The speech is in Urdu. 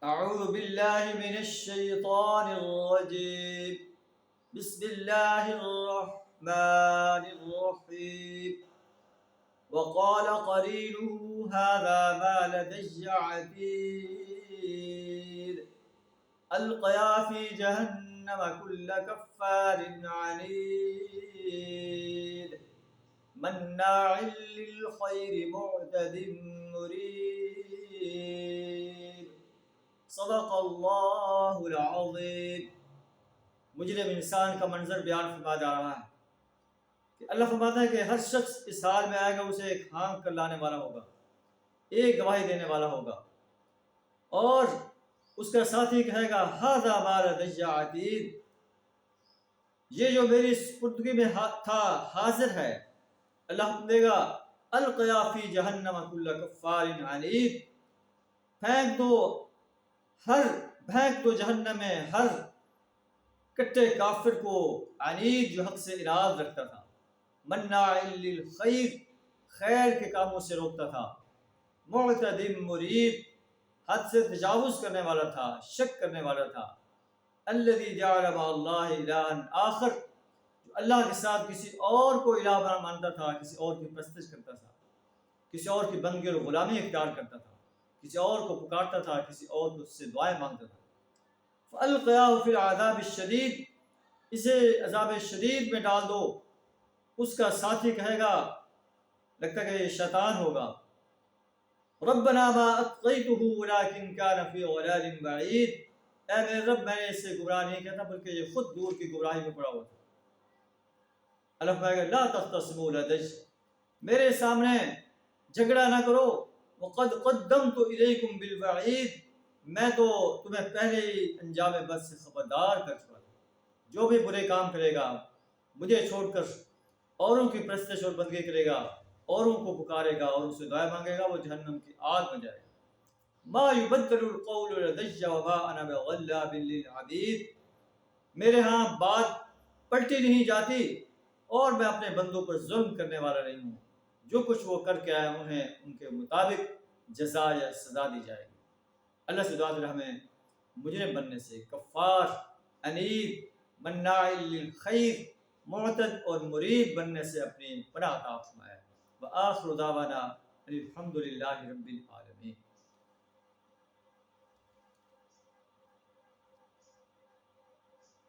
أعوذ بالله من الشيطان الرجيم. بسم الله الرحمن الرحيم. وقال قرينه هذا ما لدي عتيد. ألقيا في جهنم كل كفار عنيد مناع للخير معتد مريب. صدق اللہ العظیم. مجرم انسان کا منظر بیان فرما جا رہا ہے کہ اللہ فرماتا ہے کہ ہر شخص اس حال میں آئے گا، اسے ایک ہانک کر لانے والا ہوگا، ایک گواہی دینے والا ہوگا، اور اس کا ساتھی کہے گا ھذا ما لدی عتید، یہ جو میری سپردگی میں تھا حاضر ہے. اللہ حکم دے گا القیا فی جہنم کل کفار عنید، پھینک دو جہنم میں ہر کٹے کافر کو، عنید جو حق سے اراد رکھتا تھا، مناع للخیر خیر کے کاموں سے روکتا تھا، معتد مریب حد سے تجاوز کرنے والا تھا، شک کرنے والا تھا، الذی جعل مع اللہ الہا آخر، جو اللہ کے ساتھ کسی اور کو الہ مانتا تھا، کسی اور کی پرستش کرتا تھا، کسی اور کی بندگی اور غلامی اختیار کرتا تھا، کسی اور کو پکارتا تھا، کسی اور کو اس سے دعائیں مانگتا تھا. فَأَلْقِيَاهُ فِي الْعَذَابِ الشَّدِيدِ، اسے عذاب شدید میں ڈال دو. اس کا ساتھی کہے گا، لگتا ہے کہ یہ شیطان ہوگا، رَبَّنَا مَا أَطْغَيْتُهُ وَلَكِنْ كَانَ فِي ضَلَالٍ بَعِيدٍ، اے میرے رب میں نے اسے گمراہ نہیں کیا تھا بلکہ یہ خود دور کی گمراہی میں پڑا ہوا تھا. اللہ فرمائے گا لا تختصموا لدی، میرے سامنے جھگڑا نہ کرو، وقد قدمت الیکم بالوعید، میں تو تمہیں پہلے ہی انجام بد سے خبردار کر چکا تھا. جو بھی برے کام کرے گا، مجھے چھوڑ کر اوروں کی پرستش اور بندگی کرے گا، اوروں کو پکارے گا اور ان سے دعائیں مانگے گا، وہ جہنم کی آگ میں جائے گا. ما یبدل القول لدی وما انا بظلام للعبید، میرے ہاں بات پلٹی نہیں جاتی اور میں اپنے بندوں پر ظلم کرنے والا نہیں ہوں. جو کچھ وہ کر کے آئے انہیں ان کے مطابق جزا یا سزا دی جائے گی. اللہ سے دعا کرے ہمیں مجرم بننے سے، کفار، عنید، مناع للخیر، معتد اور مریب بننے سے اپنی پناہ عطا فرمائے. وآخر دعوانا الحمد للہ رب العالمین.